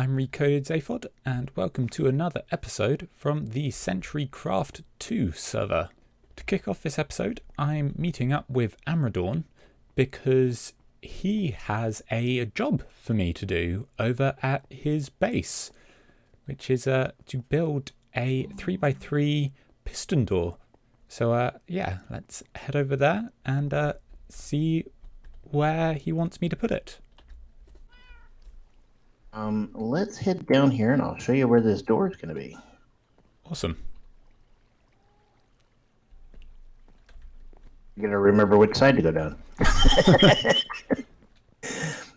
I'm Recoded Zaphod, and welcome to another episode from the Centricraft-2 server. To kick off this episode, I'm meeting up with Amradorn because he has a job for me to do over at his base, which is to build a 3x3 piston door. So yeah, let's head over there and see where he wants me to put it. Let's head down here and I'll show you where this door is going to be. Awesome. You got to remember which side to go down.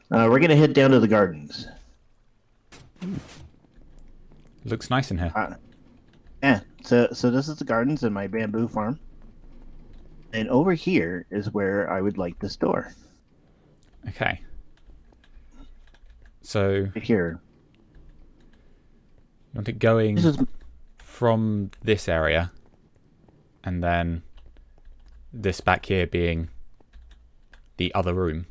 We're going to head down to the gardens. Looks nice in here. Yeah, so this is the gardens and my bamboo farm. And over here is where I would like this door. Okay. So Here. you want it going from this area and then this back here being the other room.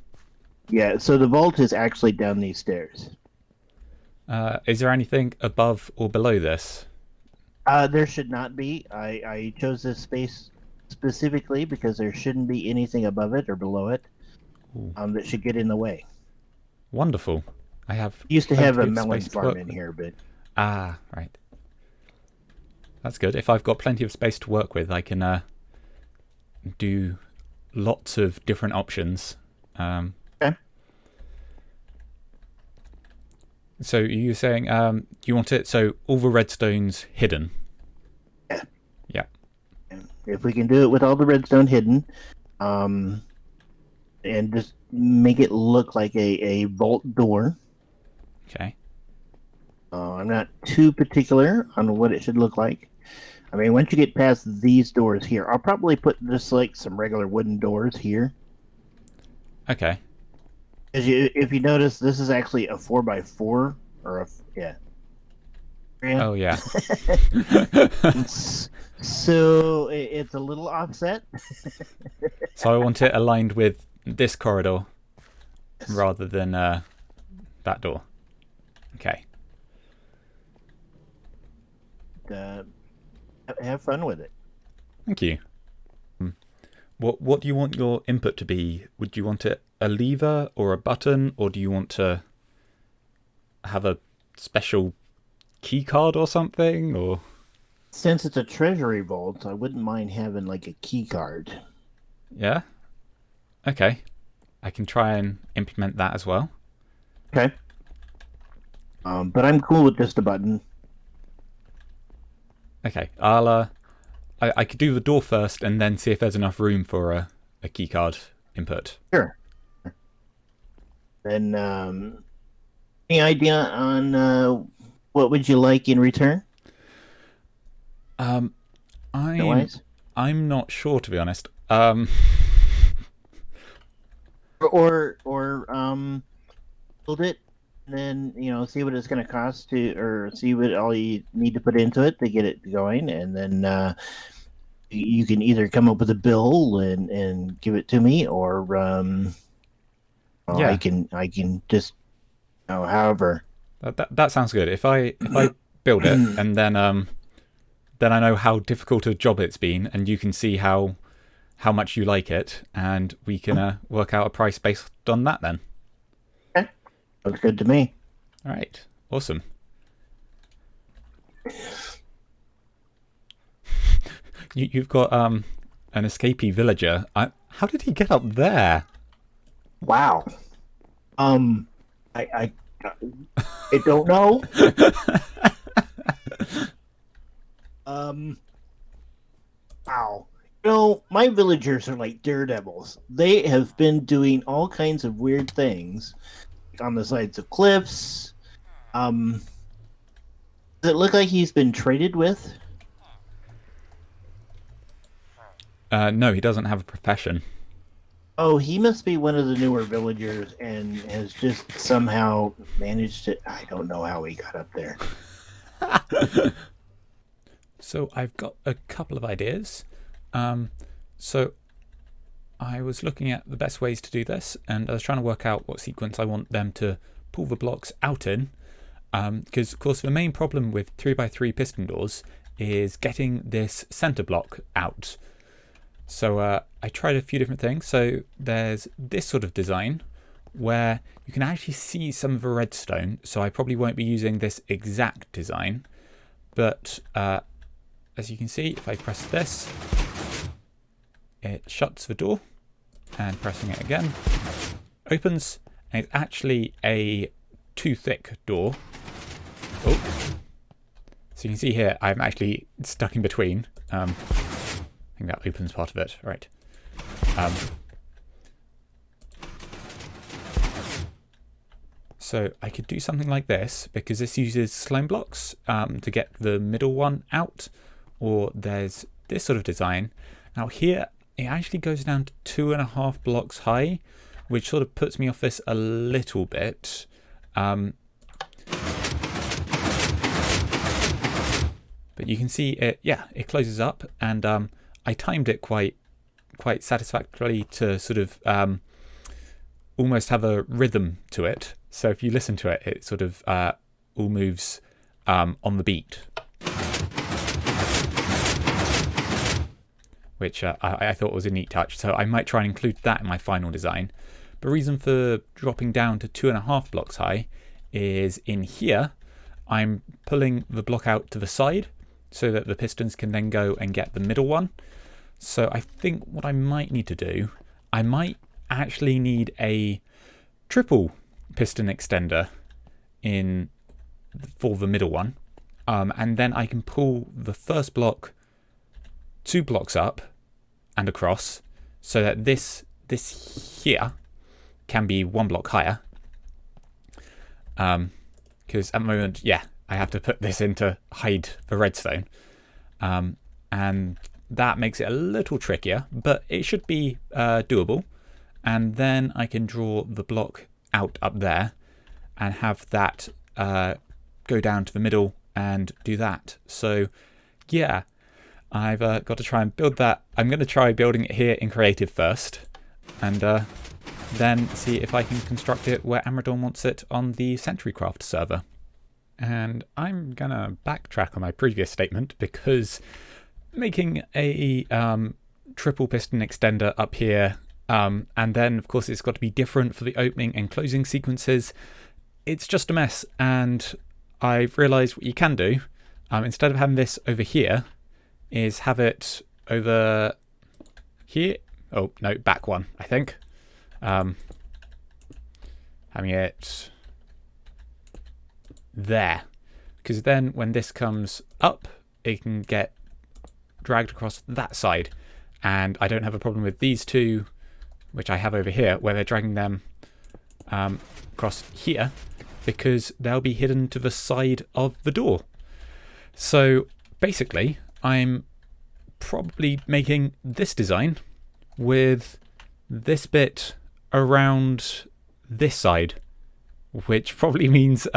Yeah, so the vault is actually down these stairs. Is there anything above or below this? There should not be. I chose this space specifically because there shouldn't be anything above it or below it that should get in the way. Wonderful. I have Used to have a plenty of melon space to farm work in with. here, but Right. That's good. If I've got plenty of space to work with, I can do lots of different options. Okay. So you're saying you want it so all the redstone's hidden? Yeah. Yeah. If we can do it with all the redstone hidden, and just make it look like a vault door. Okay. I'm not too particular on what it should look like. I mean, once you get past these doors here, I'll probably put just like some regular wooden doors here. Okay. If you notice, this is actually a 4x4 or yeah. Oh yeah. So it's a little offset. So I want it aligned with this corridor rather than that door. Okay. Have fun with it. Thank you. What do you want your input to be? Would you want it a lever or a button, or do you want to have a special key card or something? Or Since it's a treasury vault, I wouldn't mind having like a key card. yeah, okay, I can try and implement that as well. Okay. But I'm cool with just a button. Okay, I could do the door first and then see if there's enough room for a key card input. Sure. Then, any idea on what would you like in return? I'm not sure, to be honest. Or build it, and then see what it's going to cost or see what all you need to put into it to get it going, and then you can either come up with a bill and give it to me, or Yeah. I can just however. That sounds good. If I build it and then I know how difficult a job it's been, and you can see how much you like it, and we can work out a price based on that then. Okay. Looks good to me. All right. Awesome. You've got an escapee villager. How did he get up there? Wow. I don't know. Wow. My villagers are like daredevils. They have been doing all kinds of weird things on the sides of cliffs. Does it look like he's been traded with? No, he doesn't have a profession. Oh, he must be one of the newer villagers and has just somehow managed to... I don't know how he got up there. So I've got a couple of ideas. So I was looking at the best ways to do this, and I was trying to work out what sequence I want them to pull the blocks out in. Because, of course, the main problem with 3x3 piston doors is getting this center block out. So I tried a few different things. So there's this sort of design where you can actually see some of the redstone. So I probably won't be using this exact design. But as you can see, if I press this, it shuts the door, and pressing it again opens, and it's actually a too thick door. Oh. So you can see here, I'm actually stuck in between. I think that opens part of it, right. So I could do something like this, because this uses slime blocks to get the middle one out, or there's this sort of design. Now here, it actually goes down to 2.5 blocks high, which sort of puts me off this a little bit. But you can see it, yeah, it closes up, and I timed it quite satisfactorily to sort of almost have a rhythm to it. So if you listen to it, it sort of all moves on the beat, which I thought was a neat touch. So I might try and include that in my final design. The reason for dropping down to 2.5 blocks high is in here, I'm pulling the block out to the side so that the pistons can then go and get the middle one. So I think what I might need to do, I might actually need a triple piston extender for the middle one. And then I can pull the first block 2 blocks up and across so that this here can be 1 block higher. Because at the moment, yeah, I have to put this in to hide the redstone. And that makes it a little trickier, but it should be doable. And then I can draw the block out up there and have that go down to the middle and do that. So yeah, I've got to try and build that. I'm going to try building it here in Creative first, and then see if I can construct it where Amradorn wants it on the CentriCraft server. And I'm going to backtrack on my previous statement, because making a triple piston extender up here, and then of course it's got to be different for the opening and closing sequences, it's just a mess. And I've realized what you can do, instead of having this over here, is have it over here. Oh no, back one, I think. Having it there, because then when this comes up, it can get dragged across that side, and I don't have a problem with these two, which I have over here, where they're dragging them across here, because they'll be hidden to the side of the door. So basically, I'm probably making this design with this bit around this side, which probably means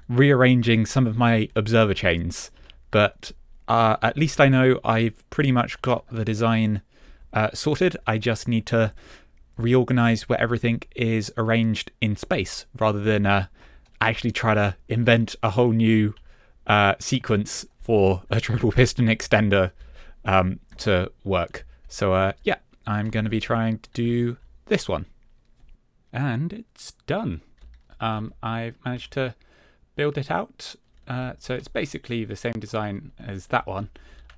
rearranging some of my observer chains. But at least I know I've pretty much got the design sorted. I just need to reorganize where everything is arranged in space, rather than actually try to invent a whole new sequence for a triple piston extender to work. So yeah, I'm going to be trying to do this one. And it's done. I've managed to build it out. So it's basically the same design as that one,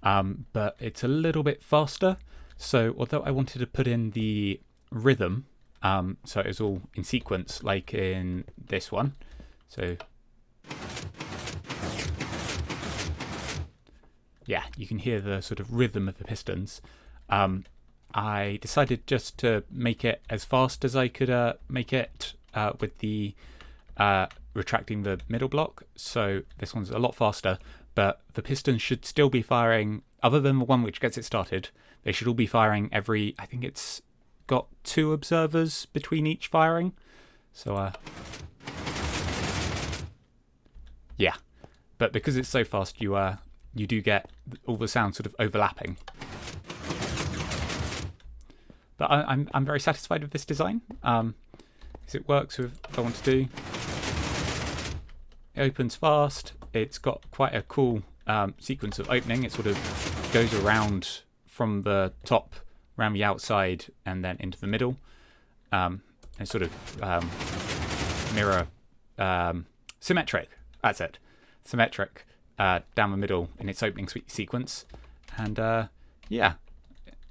but it's a little bit faster. So although I wanted to put in the rhythm, so it was all in sequence like in this one. So yeah, you can hear the sort of rhythm of the pistons. I decided just to make it as fast as I could make it with the retracting the middle block. So this one's a lot faster, but the pistons should still be firing, other than the one which gets it started, they should all be firing every, I think it's got 2 observers between each firing. So yeah, but because it's so fast, you do get all the sounds sort of overlapping. But I'm very satisfied with this design, because it works with what I want to do. It opens fast. It's got quite a cool sequence of opening. It sort of goes around from the top, around the outside, and then into the middle. It's sort of mirror symmetric. That's it. Symmetric down the middle in its opening sequence. And yeah,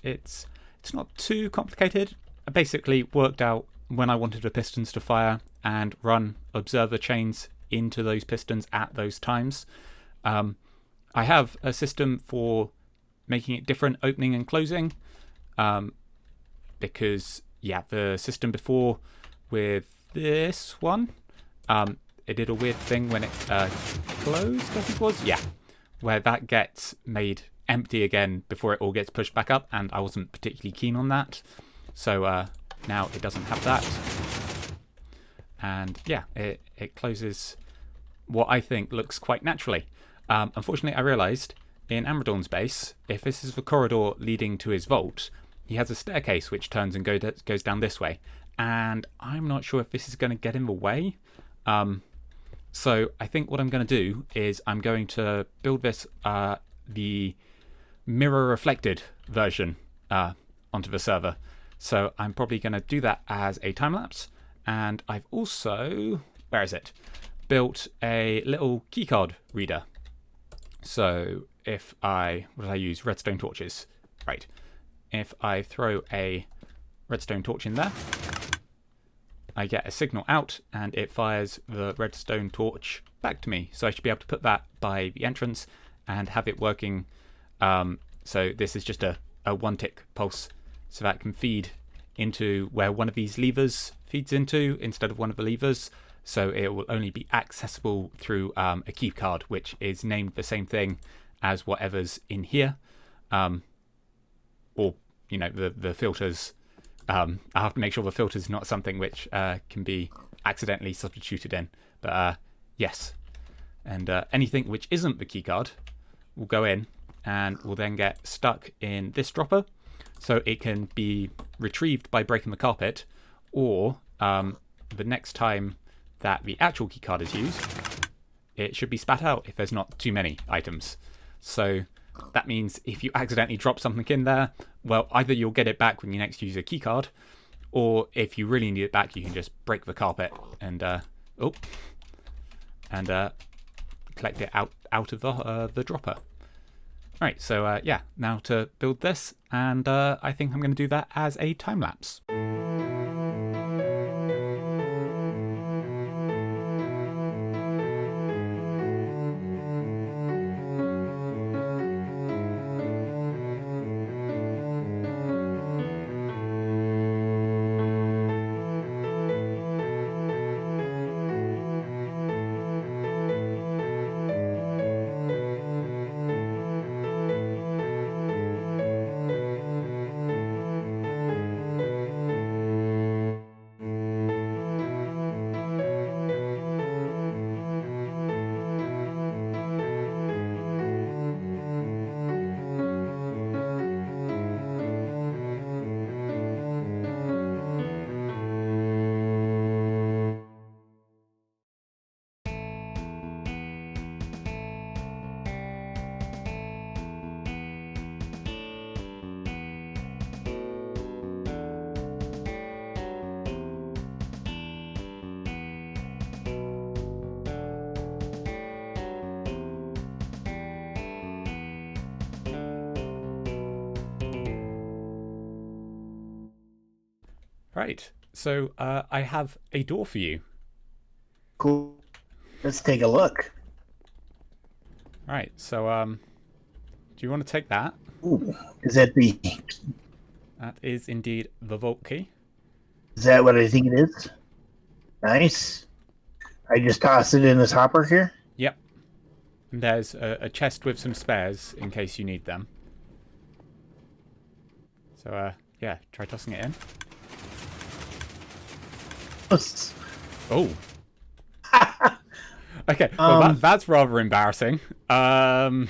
it's not too complicated. I basically worked out when I wanted the pistons to fire and run observer chains into those pistons at those times. I have a system for making it different opening and closing, because yeah, the system before with this one, it did a weird thing when it closed, I think it was, yeah, where that gets made empty again before it all gets pushed back up, and I wasn't particularly keen on that. So now it doesn't have that. And yeah, it closes what I think looks quite naturally. Unfortunately, I realised in Amradorn's base, if this is the corridor leading to his vault, he has a staircase which turns and goes down this way. And I'm not sure if this is going to get in the way. So I think what I'm going to do is I'm going to build this, the mirror reflected version onto the server. So I'm probably going to do that as a time lapse. And I've also, where is it? Built a little keycard reader. So if what did I use? Redstone torches. Right. If I throw a redstone torch in there, I get a signal out and it fires the redstone torch back to me. So I should be able to put that by the entrance and have it working. So this is just a one tick pulse, so that can feed into where one of these levers feeds into instead of one of the levers. So it will only be accessible through a keycard, which is named the same thing as whatever's in here. Or, you know, the filters. I have to make sure the filter's not something which can be accidentally substituted in. But yes. And anything which isn't the keycard will go in and will then get stuck in this dropper. So it can be retrieved by breaking the carpet, or the next time that the actual keycard is used, it should be spat out if there's not too many items. So that means if you accidentally drop something in there, well, either you'll get it back when you next use a keycard, or if you really need it back, you can just break the carpet and collect it out of the dropper. Right, so yeah, now to build this, and I think I'm going to do that as a time lapse. Right, so I have a door for you. Cool. Let's take a look. Right, so do you want to take that? Ooh, is that the... That is indeed the vault key. Is that what I think it is? Nice. I just toss it in this hopper here? Yep. And there's a chest with some spares in case you need them. So yeah, try tossing it in. Oh. Okay, well that's rather embarrassing. That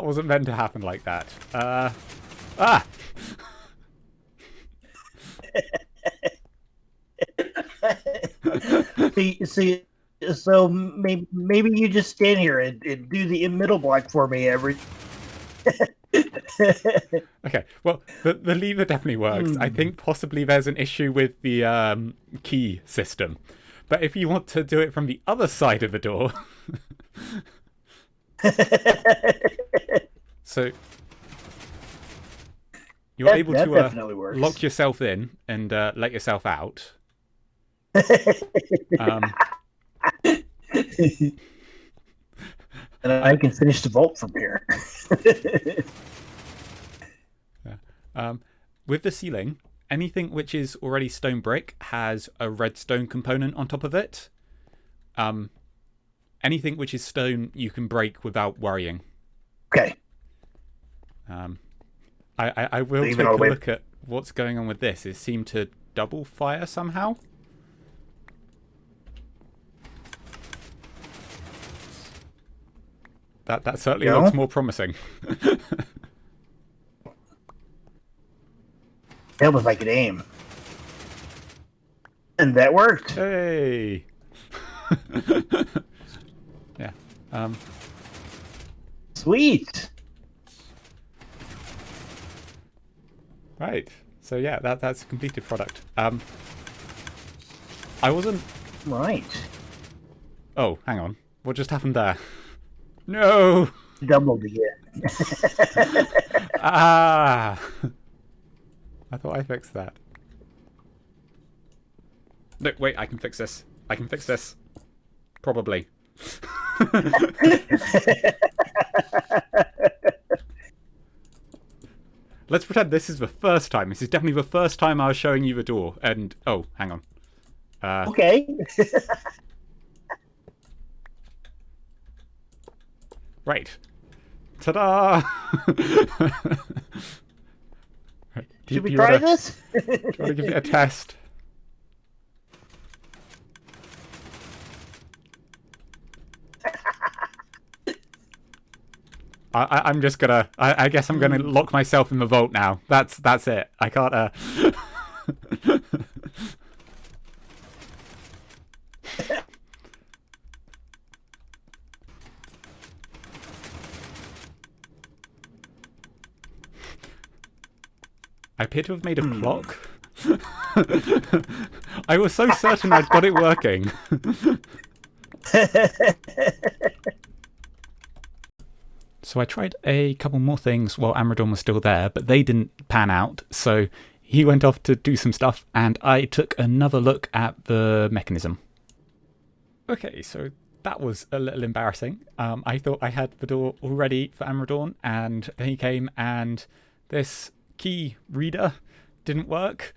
wasn't meant to happen like that. see, so maybe you just stand here and do the middle block for me every. Okay, well, the lever definitely works. I think possibly there's an issue with the key system. But if you want to do it from the other side of the door... So you're able to lock yourself in and let yourself out. And I can finish the vault from here. With the ceiling, anything which is already stone brick has a redstone component on top of it. Anything which is stone you can break without worrying. Okay. I will take a look at what's going on with this. It seemed to double fire somehow. That certainly looks more promising. That was like an aim. And that worked. Hey. Yeah. Sweet. Right. So yeah, that's a completed product. I wasn't... Right. Oh, hang on. What just happened there? No! Doubled again. Ah! I thought I fixed that. No, wait, I can fix this. I can fix this. Probably. Let's pretend this is the first time. This is definitely the first time I was showing you the door. And, oh, hang on. Okay. Right. Ta-da! Should we try this? Do you want to give it a test? I'm just gonna... I guess I'm gonna lock myself in the vault now. That's it. I can't... I appear to have made a clock. I was so certain I'd got it working. So I tried a couple more things while Amradorn was still there, but they didn't pan out. So he went off to do some stuff, and I took another look at the mechanism. Okay, so that was a little embarrassing. I thought I had the door all ready for Amradorn, and then he came and this key reader didn't work,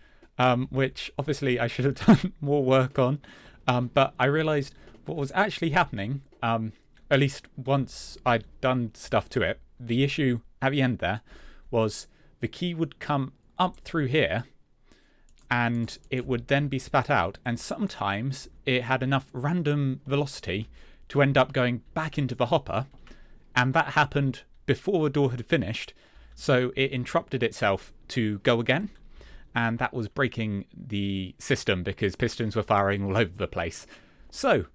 which obviously I should have done more work on. But I realised what was actually happening, at least once I'd done stuff to it. The issue at the end there was the key would come up through here and it would then be spat out, and sometimes it had enough random velocity to end up going back into the hopper, and that happened before the door had finished, so it interrupted itself to go again, and that was breaking the system because pistons were firing all over the place. So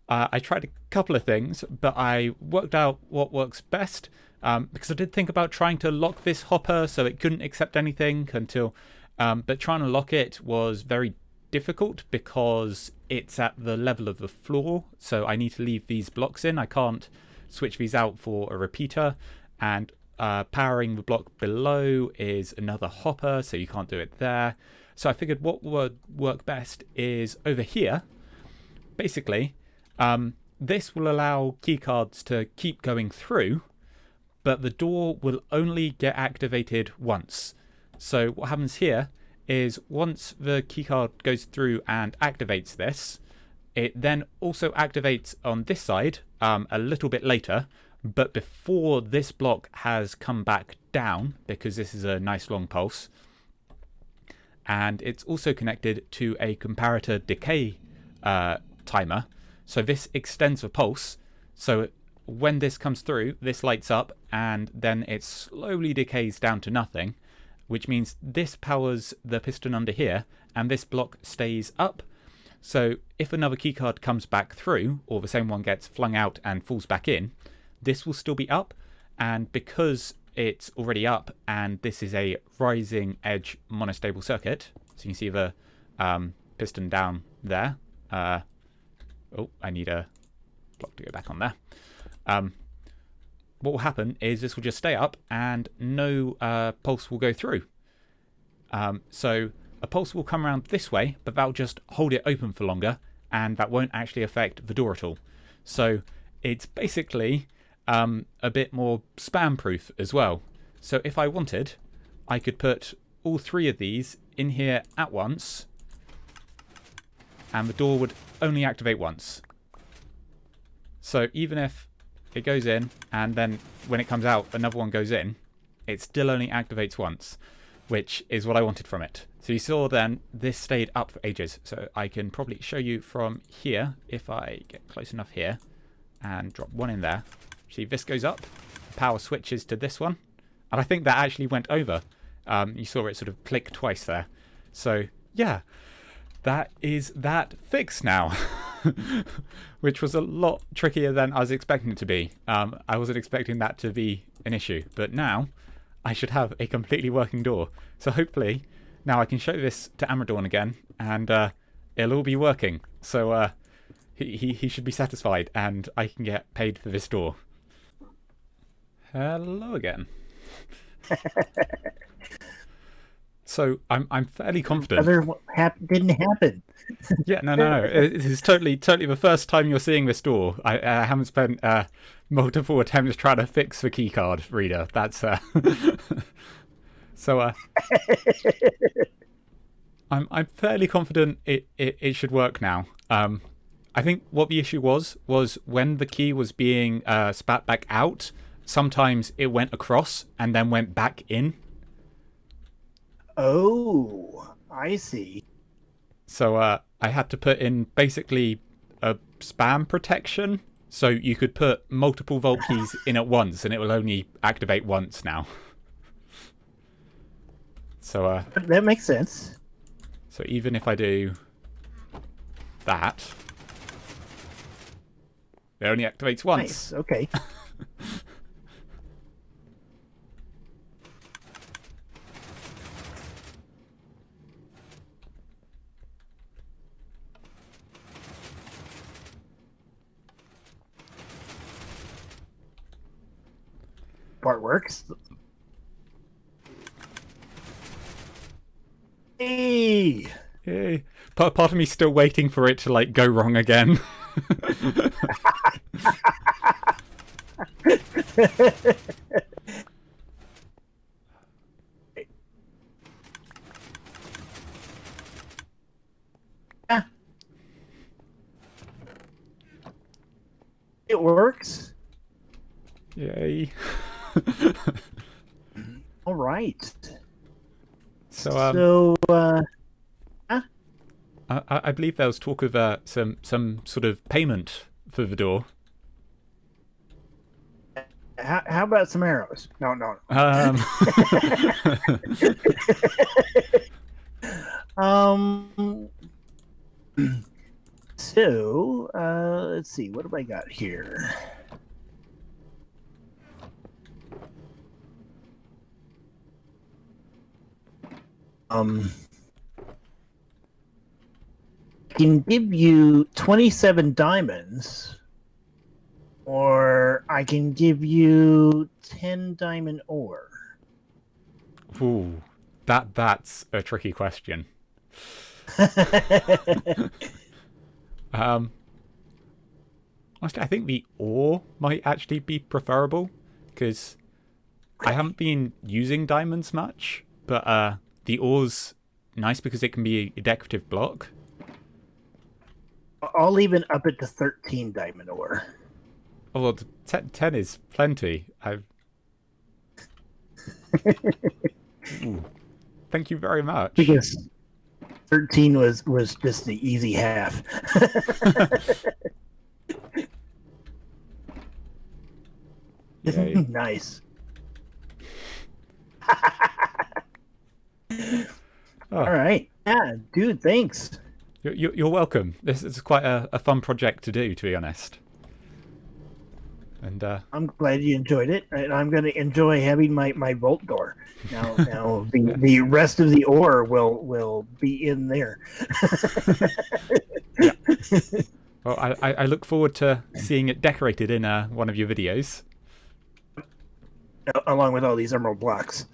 I tried a couple of things, but I worked out what works best, because I did think about trying to lock this hopper so it couldn't accept anything until... but trying to lock it was very difficult because it's at the level of the floor, so I need to leave these blocks in. I can't switch these out for a repeater, and powering the block below is another hopper, so you can't do it there. So I figured what would work best is over here. Basically, this will allow keycards to keep going through, but the door will only get activated once. So what happens here is once the keycard goes through and activates this, it then also activates on this side a little bit later, but before this block has come back down, because this is a nice long pulse. And it's also connected to a comparator decay timer. So this extends the pulse. So when this comes through, this lights up and then it slowly decays down to nothing, which means this powers the piston under here and this block stays up. So if another keycard comes back through, or the same one gets flung out and falls back in, this will still be up. And because it's already up and this is a rising edge monostable circuit, so you can see the piston down there. Oh, I need a block to go back on there. What will happen is this will just stay up and no pulse will go through. So a pulse will come around this way, but that'll just hold it open for longer, and that won't actually affect the door at all. So it's basically a bit more spam proof as well. So if I wanted, I could put all 3 of these in here at once, and the door would only activate once. So even if it goes in and then when it comes out another one goes in, it still only activates once, which is what I wanted from it. So you saw then this stayed up for ages. So I can probably show you from here if I get close enough here and drop one in there. See, this goes up, the power switches to this one, and I think that actually went over. You saw it sort of click twice there. So yeah, that is that fixed now. Which was a lot trickier than I was expecting it to be. I wasn't expecting that to be an issue, but now I should have a completely working door. So hopefully now I can show this to Amradorn again, and it'll all be working. So he should be satisfied, and I can get paid for this door. Hello again. So I'm fairly confident. Didn't happen. Yeah, no. It is totally the first time you're seeing this door. I haven't spent multiple attempts trying to fix the keycard reader. That's so. I'm fairly confident it should work now. I think what the issue was when the key was being spat back out. Sometimes it went across and then went back in. Oh, I see. So I had to put in basically a spam protection, so you could put multiple vault keys in at once, and it will only activate once now. So that makes sense. So even if I do that, it only activates once. Nice. Okay. Part works. Hey! Yay. Part of me still waiting for it to like go wrong again. It works. Yay. All right. So I believe there was talk of some sort of payment for the door. How about some arrows? No. So let's see. What have I got here? I can give you 27 diamonds, or I can give you 10 diamond ore. Ooh, that's a tricky question. Honestly, I think the ore might actually be preferable, because I haven't been using diamonds much, but the ore's nice because it can be a decorative block. I'll even up it to 13 diamond ore. Oh, well, 10 is plenty. Ooh, thank you very much. Because 13 was just the easy half. Nice. Oh. All right. Yeah, dude, thanks. You're welcome. This is quite a fun project to do, to be honest. And I'm glad you enjoyed it, and I'm going to enjoy having my vault door. Now the rest of the ore will be in there. Yeah. Well, I look forward to seeing it decorated in one of your videos. Along with all these emerald blocks.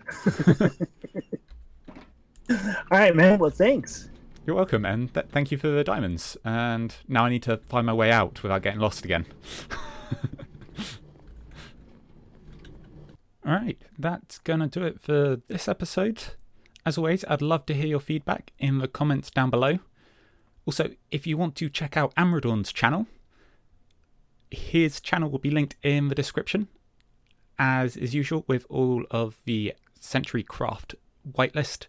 All right, man. Well, thanks. You're welcome, and thank you for the diamonds. And now I need to find my way out without getting lost again. Alright, that's gonna do it for this episode. As always, I'd love to hear your feedback in the comments down below. Also, if you want to check out Amradorn's channel, his channel will be linked in the description, as is usual with all of the CentriCraft whitelist.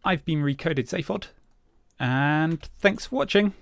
I've been Recoded Zaphod, and thanks for watching.